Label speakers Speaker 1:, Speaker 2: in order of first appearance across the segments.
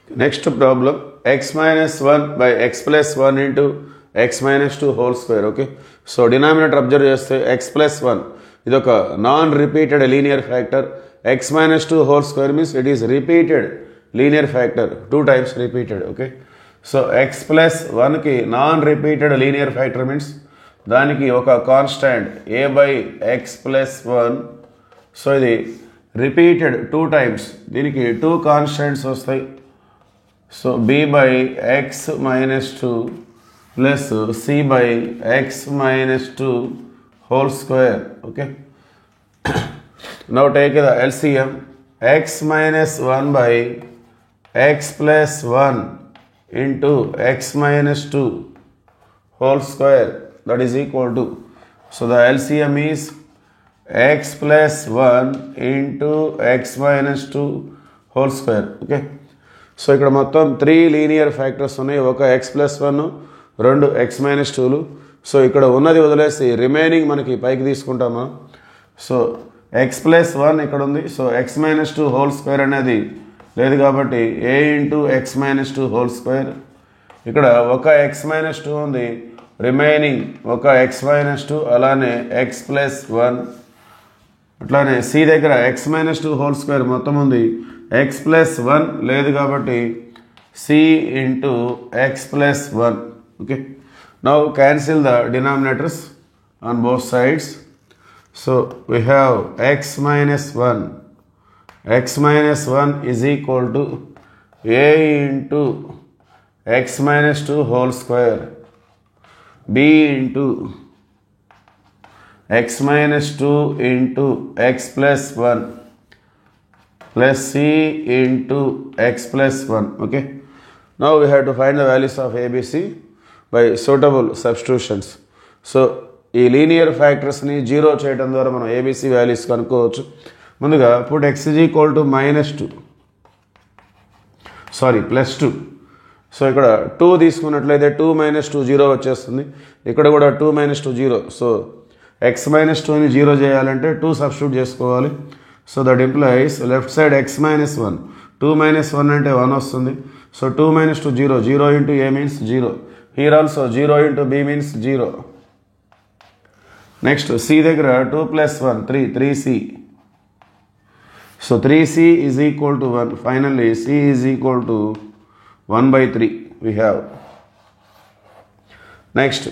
Speaker 1: Next problem, x minus 1 by x plus 1 into x minus 2 whole square. Okay, so denominator observe చేస్తే x plus 1 ఇది ఒక non repeated linear factor. x minus 2 whole square means it is repeated linear factor, 2 times repeated. Okay, so x plus 1 కి non repeated linear factor means దానికి ఒక constant a by x plus 1. So ఇది repeated 2 times, దీనికి 2 constants వస్తాయి. So b by x minus 2 plus c by x minus 2 whole square. Okay, now take the LCM. X minus 1 by x plus 1 into x minus 2 whole square, that is equal to, so the LCM is x plus 1 into x minus 2 whole square. Okay, so ఇక్కడ మొత్తం 3 linear factors ఉన్నాయి. ఒక x plus 1, 2 x minus 2లు. So ఇక్కడ ఉన్నది వదిలేసి remaining మనకి పైకి తీసుకుంటామా. సో x ప్లస్ 1 ఇక్కడ ఉంది. So x minus 2 whole square అనేది లేదు కాబట్టి a into x minus 2 whole square. ఇక్కడ ఒక x మైనస్ 2 ఉంది, రిమైనింగ్ ఒక x మైనస్ 2, అలానే x ప్లస్ 1. అట్లానే c దగ్గర x మైనస్ 2 హోల్ స్క్వేర్ మొత్తం ఉంది, x ప్లస్ 1 లేదు కాబట్టి c into x plus 1. Okay, now cancel the denominators on both sides. So we have x minus 1. x minus 1 is equal to a into x minus 2 whole square, b into x minus 2 into x plus 1 plus c into x plus 1. Okay, now we have to find the values of ABC by suitable substitutions. So ఈ linear ఫ్యాక్టర్స్ని zero చేయడం ద్వారా మనం ABC values కనుక్కోవచ్చు. ముందుగా put x is equal to plus 2. So ఇక్కడ 2 తీసుకున్నట్లయితే 2 minus 2 0 వచ్చేస్తుంది. ఇక్కడ కూడా 2 minus 2 0. సో x minus 2ని 0 చేయాలంటే 2 సబ్స్టిట్యూట్ చేసుకోవాలి. So that implies left side x minus 1, 2 minus 1 అంటే 1 వస్తుంది. So 2 minus 2 0, 0 into a means 0. Here also 0 into b means 0. Next c దగ్గర 2 plus 1 3, 3c. So 3c is equal to 1. Finally c is equal to 1 by 3 we have. Next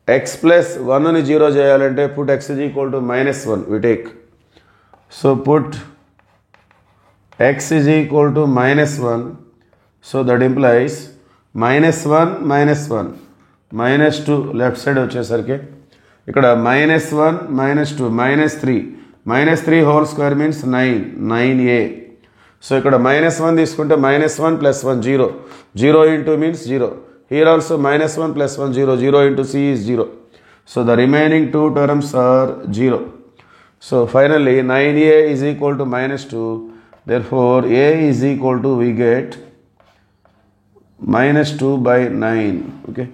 Speaker 1: x plus 1ని 0 చేయాలంటే put x is equal to minus 1 we take. So put x is equal to minus 1. So that implies minus 1 minus 1 minus 2 left side వచ్చేసరికి ఇక్కడ minus 1 minus 2 minus 3 whole square means 9a. So ఇక్కడ minus 1 తీసుకుంటే minus 1 plus 1 0, 0 into means 0. Here also minus 1 plus 1 0, 0 into c is 0. So the remaining 2 terms are 0. So finally 9a is equal to minus 2. Therefore a is equal to, we get minus 2 by 9. Okay,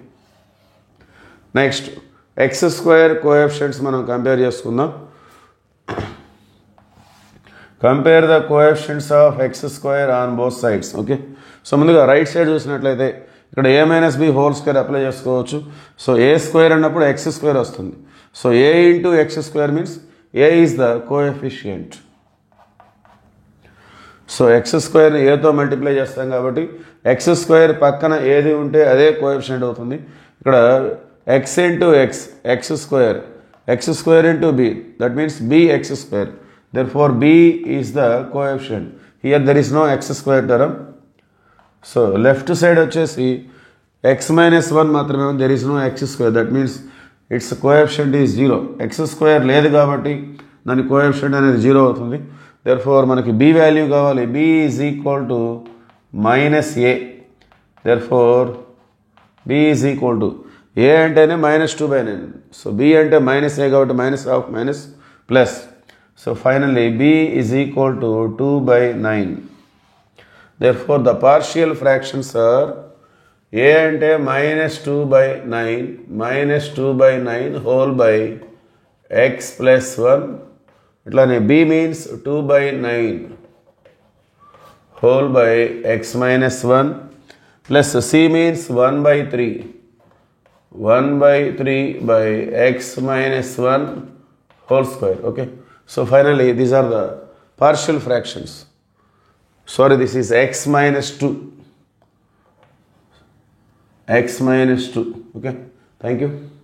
Speaker 1: next x square coefficients మనం compare చేసుకుందాం. Compare the coefficients of x square on both sides. Okay, so ముందుగా right side చూసినట్లయితే ఇక్కడ a minus b whole square apply చేసుకోవచ్చు. So a square అన్నప్పుడు x square వస్తుంది. So a into x square means a is the coefficient. So x స్క్వేర్ని ఏతో multiply చేస్తాం కాబట్టి ఎక్స్ స్క్వేర్ పక్కన ఏది ఉంటే అదే కోఎఫిషియంట్ అవుతుంది. ఇక్కడ x into x square into b, that means bx square. Therefore b is the coefficient. Here there is no x square term. So left side వచ్చేసి x minus 1 మాత్రమే, there is no x square, that means its coefficient is 0. x square లేదు కాబట్టి దాని coefficient అనేది 0 అవుతుంది. Therefore మనకి b value కావాలి. b is equal to minus a. Therefore b is equal to, a అంటేనే minus 2 by 9. సో b అంటే minus a కాబట్టి minus of minus plus. So finally b is equal to 2 by 9. Therefore the partial fractions are a అంటే minus 2 by 9 whole by x plus 1. ఇట్లానే b means 2 by 9 whole by x minus 1 plus c means 1 by 3. 1 by 3 by x minus 1 whole square. Okay. So finally these are the partial fractions. Sorry, this is x minus 2. X minus 2. Okay. Thank you.